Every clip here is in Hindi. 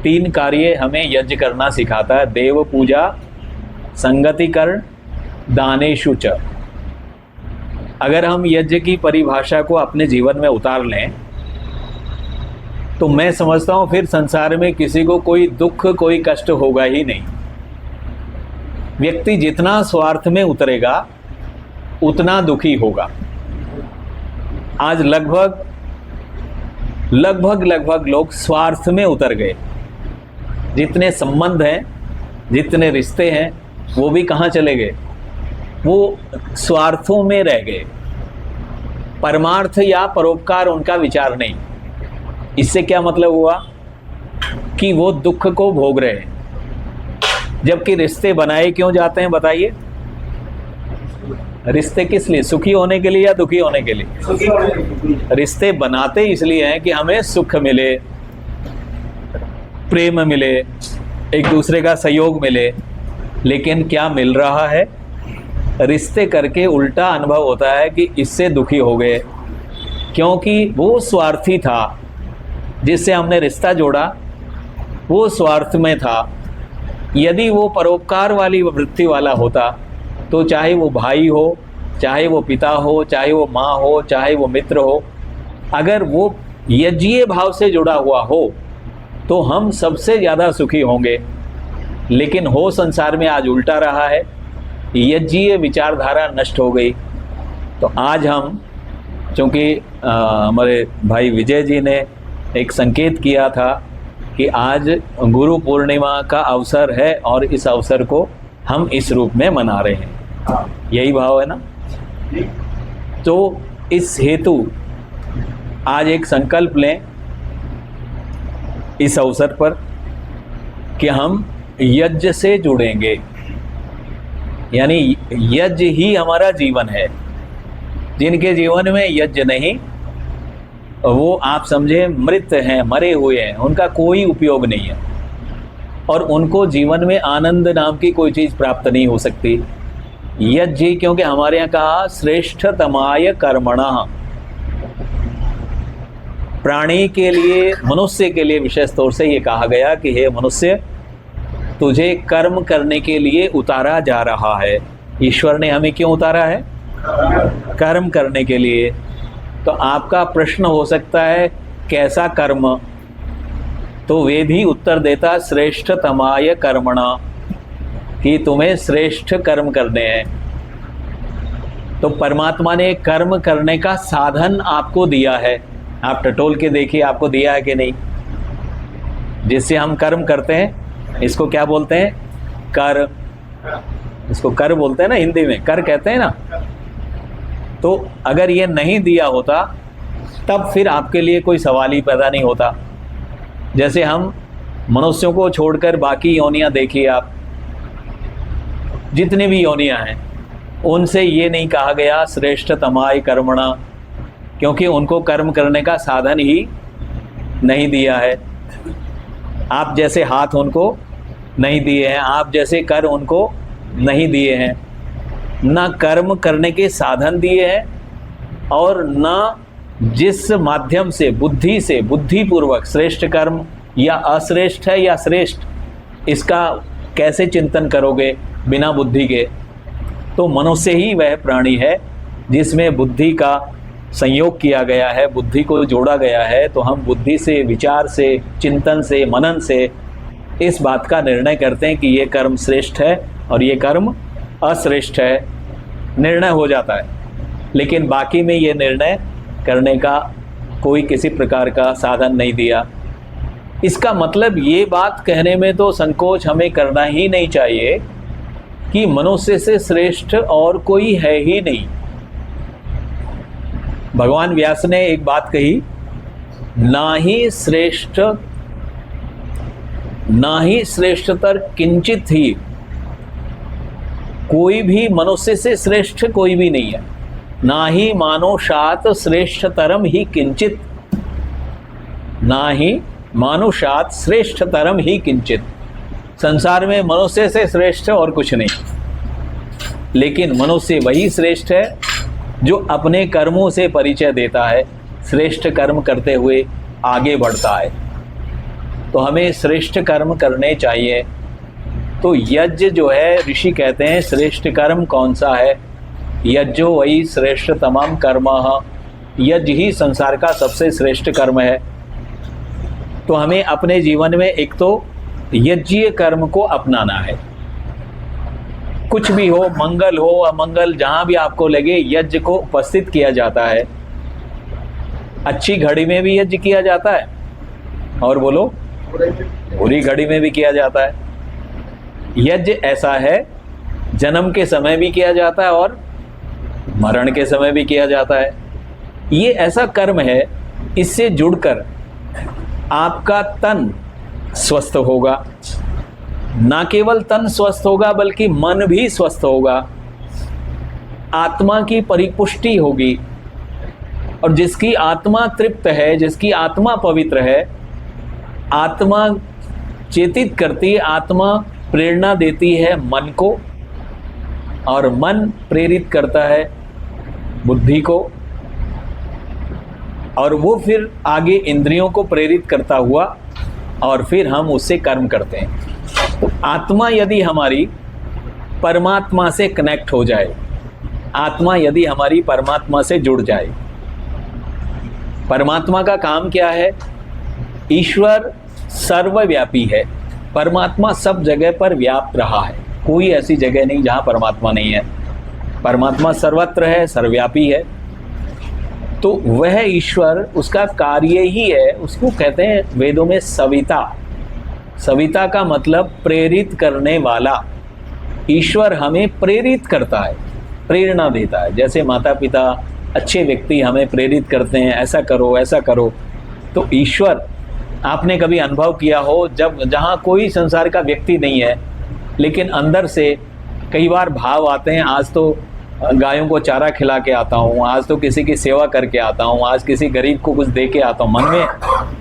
3 कार्य हमें यज्ञ करना सिखाता है। देव पूजा, संगति कर्ण, दानेषु च। अगर हम यज्ञ की परिभाषा को अपने जीवन में उतार लें तो मैं समझता हूं फिर संसार में किसी को कोई दुख, कोई कष्ट होगा ही नहीं। व्यक्ति जितना स्वार्थ में उतरेगा उतना दुखी होगा। आज लगभग लोग स्वार्थ में उतर गए। जितने संबंध हैं, जितने रिश्ते हैं, वो भी कहाँ चले गए? वो स्वार्थों में रह गए। परमार्थ या परोपकार उनका विचार नहीं। इससे क्या मतलब हुआ कि वो दुख को भोग रहे हैं। जबकि रिश्ते बनाए क्यों जाते हैं बताइए? रिश्ते किस लिए? सुखी होने के लिए या दुखी होने के लिए? सुखी होने के लिए। रिश्ते बनाते इसलिए हैं कि हमें सुख मिले, प्रेम मिले, एक दूसरे का सहयोग मिले। लेकिन क्या मिल रहा है? रिश्ते करके उल्टा अनुभव होता है कि इससे दुखी हो गए, क्योंकि वो स्वार्थी था जिससे हमने रिश्ता जोड़ा, वो स्वार्थ में था। यदि वो परोपकार वाली वृत्ति वाला होता तो चाहे वो भाई हो, चाहे वो पिता हो, चाहे वो माँ हो, चाहे वो मित्र हो, अगर वो यज्ञीय भाव से जुड़ा हुआ हो तो हम सबसे ज़्यादा सुखी होंगे। लेकिन हो संसार में आज उल्टा रहा है, यज्ञीय विचारधारा नष्ट हो गई। तो आज हम, चूँकि हमारे भाई विजय जी ने एक संकेत किया था कि आज गुरु पूर्णिमा का अवसर है और इस अवसर को हम इस रूप में मना रहे हैं, यही भाव है ना? तो इस हेतु आज एक संकल्प लें इस अवसर पर कि हम यज्ञ से जुड़ेंगे। यानी यज्ञ ही हमारा जीवन है। जिनके जीवन में यज्ञ नहीं, वो आप समझे मृत हैं, मरे हुए हैं, उनका कोई उपयोग नहीं है और उनको जीवन में आनंद नाम की कोई चीज़ प्राप्त नहीं हो सकती। यज्ञ, क्योंकि हमारे यहाँ कहा श्रेष्ठतमाय कर्मणः, प्राणी के लिए, मनुष्य के लिए विशेष तौर से ये कहा गया कि हे मनुष्य, तुझे कर्म करने के लिए उतारा जा रहा है। ईश्वर ने हमें क्यों उतारा है? कर्म करने के लिए। तो आपका प्रश्न हो सकता है कैसा कर्म? तो वेद ही उत्तर देता श्रेष्ठतमाय कर्मणा, कि तुम्हें श्रेष्ठ कर्म करने हैं। तो परमात्मा ने कर्म करने का साधन आपको दिया है। आप टटोल के देखिए, आपको दिया है कि नहीं? जिससे हम कर्म करते हैं, इसको क्या बोलते हैं? कर। इसको कर बोलते हैं ना, हिंदी में कर कहते हैं ना। तो अगर ये नहीं दिया होता तब फिर आपके लिए कोई सवाल ही पैदा नहीं होता। जैसे हम मनुष्यों को छोड़कर बाकी योनियां देखिए, आप जितनी भी योनियां हैं उनसे ये नहीं कहा गया श्रेष्ठतमाय कर्मणा, क्योंकि उनको कर्म करने का साधन ही नहीं दिया है। आप जैसे हाथ उनको नहीं दिए हैं, आप जैसे कर उनको नहीं दिए हैं, ना कर्म करने के साधन दिए हैं और ना जिस माध्यम से बुद्धि से, बुद्धिपूर्वक श्रेष्ठ कर्म या अश्रेष्ठ है या श्रेष्ठ, इसका कैसे चिंतन करोगे बिना बुद्धि के? तो मनुष्य ही वह प्राणी है जिसमें बुद्धि का संयोग किया गया है, बुद्धि को जोड़ा गया है। तो हम बुद्धि से, विचार से, चिंतन से, मनन से इस बात का निर्णय करते हैं कि ये कर्म श्रेष्ठ है और ये कर्म अश्रेष्ठ है, निर्णय हो जाता है। लेकिन बाकी में ये निर्णय करने का कोई किसी प्रकार का साधन नहीं दिया। इसका मतलब ये बात कहने में तो संकोच हमें करना ही नहीं चाहिए कि मनुष्य से श्रेष्ठ और कोई है ही नहीं। भगवान व्यास ने एक बात कही, ना ही श्रेष्ठतर किंचित ही। कोई भी मनुष्य से श्रेष्ठ कोई भी नहीं है। ना ही मानुषात श्रेष्ठतरम ही किंचित, ना ही मानुषात श्रेष्ठतरम ही किंचित। संसार में मनुष्य से श्रेष्ठ और कुछ नहीं, लेकिन मनुष्य वही श्रेष्ठ है जो अपने कर्मों से परिचय देता है, श्रेष्ठ कर्म करते हुए आगे बढ़ता है। तो हमें श्रेष्ठ कर्म करने चाहिए। तो यज्ञ जो है, ऋषि कहते हैं श्रेष्ठ कर्म कौन सा है? यज्ञो वही श्रेष्ठ तमाम कर्म, यज्ञ ही संसार का सबसे श्रेष्ठ कर्म है। तो हमें अपने जीवन में एक तो यज्ञीय कर्म को अपनाना है। कुछ भी हो, मंगल हो अमंगल, जहाँ भी आपको लगे यज्ञ को उपस्थित किया जाता है। अच्छी घड़ी में भी यज्ञ किया जाता है, और बोलो बुरी घड़ी में भी किया जाता है। यज्ञ ऐसा है, जन्म के समय भी किया जाता है और मरण के समय भी किया जाता है। ये ऐसा कर्म है, इससे जुड़कर आपका तन स्वस्थ होगा। ना केवल तन स्वस्थ होगा बल्कि मन भी स्वस्थ होगा, आत्मा की परिपुष्टि होगी। और जिसकी आत्मा तृप्त है, जिसकी आत्मा पवित्र है, आत्मा चेतित करती है, आत्मा प्रेरणा देती है मन को, और मन प्रेरित करता है बुद्धि को, और वो फिर आगे इंद्रियों को प्रेरित करता हुआ, और फिर हम उससे कर्म करते हैं। तो आत्मा यदि हमारी परमात्मा से कनेक्ट हो जाए, आत्मा यदि हमारी परमात्मा से जुड़ जाए। परमात्मा का काम क्या है? ईश्वर सर्वव्यापी है, परमात्मा सब जगह पर व्याप्त रहा है। कोई ऐसी जगह नहीं जहाँ परमात्मा नहीं है। परमात्मा सर्वत्र है, सर्वव्यापी है। तो वह ईश्वर, उसका कार्य ही है, उसको कहते हैं वेदों में सविता। सविता का मतलब प्रेरित करने वाला। ईश्वर हमें प्रेरित करता है, प्रेरणा देता है। जैसे माता पिता, अच्छे व्यक्ति हमें प्रेरित करते हैं, ऐसा करो ऐसा करो। तो ईश्वर, आपने कभी अनुभव किया हो, जब जहाँ कोई संसार का व्यक्ति नहीं है, लेकिन अंदर से कई बार भाव आते हैं, आज तो गायों को चारा खिला के आता हूँ, आज तो किसी की सेवा करके आता हूँ, आज किसी गरीब को कुछ दे के आता हूँ। मन में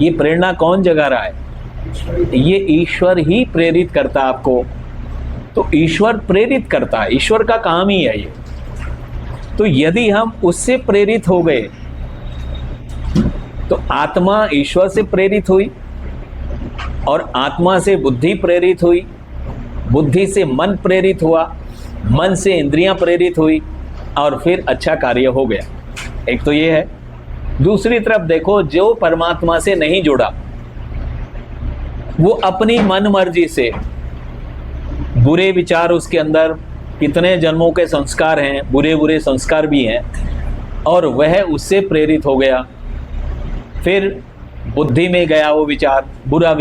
ये प्रेरणा कौन जगा रहा है? ये ईश्वर ही प्रेरित करता है आपको। तो ईश्वर प्रेरित करता है, ईश्वर का काम ही है ये। तो यदि हम उससे प्रेरित हो गए, तो आत्मा ईश्वर से प्रेरित हुई, और आत्मा से बुद्धि प्रेरित हुई, बुद्धि से मन प्रेरित हुआ, मन से इंद्रियां प्रेरित हुई, और फिर अच्छा कार्य हो गया। एक तो ये है। दूसरी तरफ देखो, जो परमात्मा से नहीं जुड़ा, वो अपनी मन मर्जी से बुरे विचार, उसके अंदर कितने जन्मों के संस्कार हैं, बुरे बुरे संस्कार भी हैं, और वह उससे प्रेरित हो गया। फिर बुद्धि में गया वो विचार, बुरा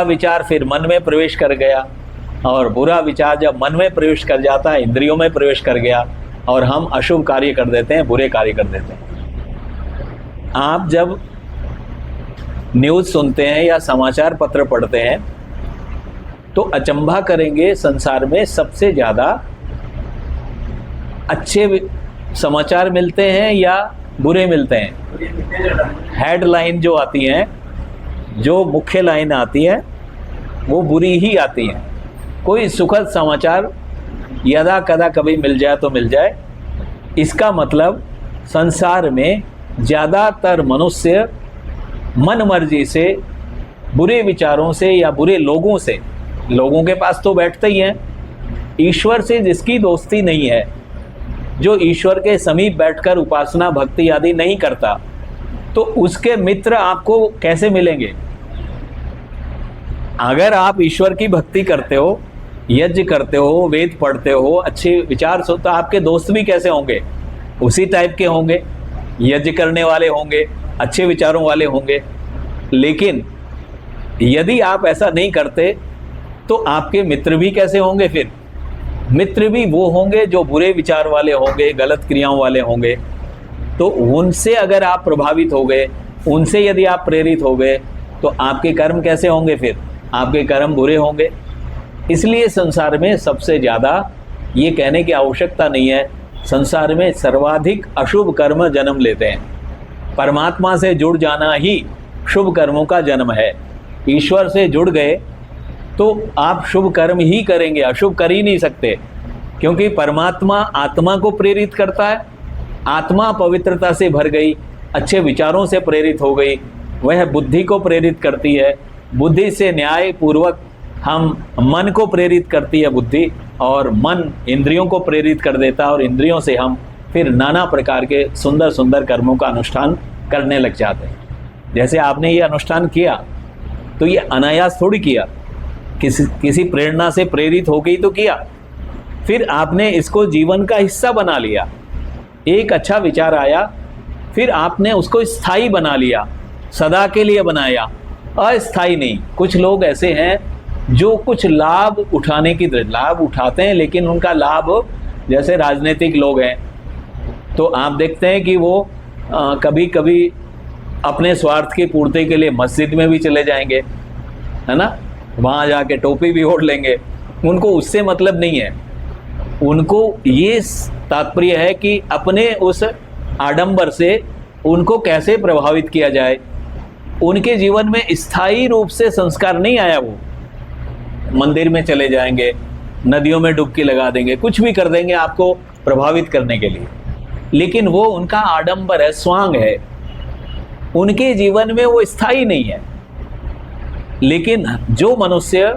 विचार फिर मन में प्रवेश कर गया, और बुरा विचार जब मन में प्रवेश कर जाता है, इंद्रियों में प्रवेश कर गया, और हम अशुभ कार्य कर देते हैं, बुरे कार्य कर देते हैं। आप जब न्यूज़ सुनते हैं या समाचार पत्र पढ़ते हैं, तो अचंभा करेंगे, संसार में सबसे ज़्यादा अच्छे समाचार मिलते हैं या बुरे मिलते हैं? हेडलाइन जो आती हैं, जो मुख्य लाइन आती है, वो बुरी ही आती हैं। कोई सुखद समाचार यदा कदा कभी मिल जाए तो मिल जाए। इसका मतलब संसार में ज़्यादातर मनुष्य मन मर्जी से, बुरे विचारों से या बुरे लोगों से, लोगों के पास तो बैठते ही हैं। ईश्वर से जिसकी दोस्ती नहीं है, जो ईश्वर के समीप बैठकर उपासना भक्ति आदि नहीं करता, तो उसके मित्र आपको कैसे मिलेंगे? अगर आप ईश्वर की भक्ति करते हो, यज्ञ करते हो, वेद पढ़ते हो, अच्छे विचार से, तो आपके दोस्त भी कैसे होंगे? उसी टाइप के होंगे, यज्ञ करने वाले होंगे, अच्छे विचारों वाले होंगे। लेकिन यदि आप ऐसा नहीं करते, तो आपके मित्र भी कैसे होंगे? फिर मित्र भी वो होंगे जो बुरे विचार वाले होंगे, गलत क्रियाओं वाले होंगे। तो उनसे अगर आप प्रभावित हो गए, उनसे यदि आप प्रेरित हो गए, तो आपके कर्म कैसे होंगे? फिर आपके कर्म बुरे होंगे। इसलिए संसार में सबसे ज़्यादा, ये कहने की आवश्यकता नहीं है, संसार में सर्वाधिक अशुभ कर्म जन्म लेते हैं। परमात्मा से जुड़ जाना ही शुभ कर्मों का जन्म है। ईश्वर से जुड़ गए तो आप शुभ कर्म ही करेंगे, अशुभ कर ही नहीं सकते, क्योंकि परमात्मा आत्मा को प्रेरित करता है। आत्मा पवित्रता से भर गई, अच्छे विचारों से प्रेरित हो गई, वह बुद्धि को प्रेरित करती है, बुद्धि से न्याय पूर्वक हम मन को प्रेरित करती है बुद्धि, और मन इंद्रियों को प्रेरित कर देता है, और इंद्रियों से हम फिर नाना प्रकार के सुंदर सुंदर कर्मों का अनुष्ठान करने लग जाते हैं। जैसे आपने ये अनुष्ठान किया तो ये अनायास थोड़ी किया, किसी प्रेरणा से प्रेरित हो गई तो किया, फिर आपने इसको जीवन का हिस्सा बना लिया। एक अच्छा विचार आया, फिर आपने उसको स्थायी बना लिया, सदा के लिए बनाया, अस्थायी नहीं। कुछ लोग ऐसे हैं जो कुछ लाभ उठाने की लाभ उठाते हैं, लेकिन उनका लाभ, जैसे राजनीतिक लोग हैं तो आप देखते हैं कि वो कभी कभी अपने स्वार्थ की पूर्ति के लिए मस्जिद में भी चले जाएंगे, है ना, वहाँ जाके टोपी भी ओढ़ लेंगे। उनको उससे मतलब नहीं है, उनको ये तात्पर्य है कि अपने उस आडंबर से उनको कैसे प्रभावित किया जाए। उनके जीवन में स्थायी रूप से संस्कार नहीं आया। वो मंदिर में चले जाएंगे, नदियों में डुबकी लगा देंगे, कुछ भी कर देंगे आपको प्रभावित करने के लिए, लेकिन वो उनका आडंबर है, स्वांग है, उनके जीवन में वो स्थायी नहीं है। लेकिन जो मनुष्य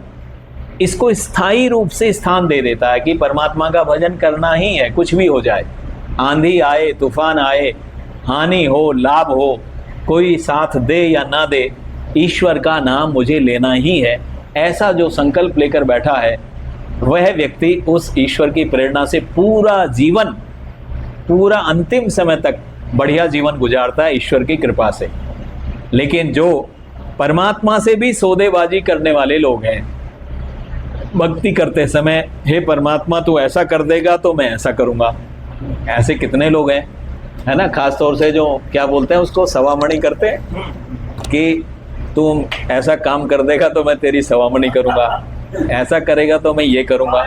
इसको स्थायी रूप से स्थान दे देता है कि परमात्मा का भजन करना ही है, कुछ भी हो जाए, आंधी आए, तूफान आए, हानि हो, लाभ हो, कोई साथ दे या ना दे, ईश्वर का नाम मुझे लेना ही है, ऐसा जो संकल्प लेकर बैठा है, वह व्यक्ति उस ईश्वर की प्रेरणा से पूरा जीवन, पूरा अंतिम समय तक बढ़िया जीवन गुजारता है ईश्वर की कृपा से। लेकिन जो परमात्मा से भी सौदेबाजी करने वाले लोग हैं, भक्ति करते समय, हे परमात्मा तू ऐसा कर देगा तो मैं ऐसा करूँगा, ऐसे कितने लोग हैं, है ना। खास तौर से जो क्या बोलते हैं उसको, सवामणि करते हैं कि तुम ऐसा काम कर देगा तो मैं तेरी सवामणि करूँगा, ऐसा करेगा तो मैं ये करूँगा।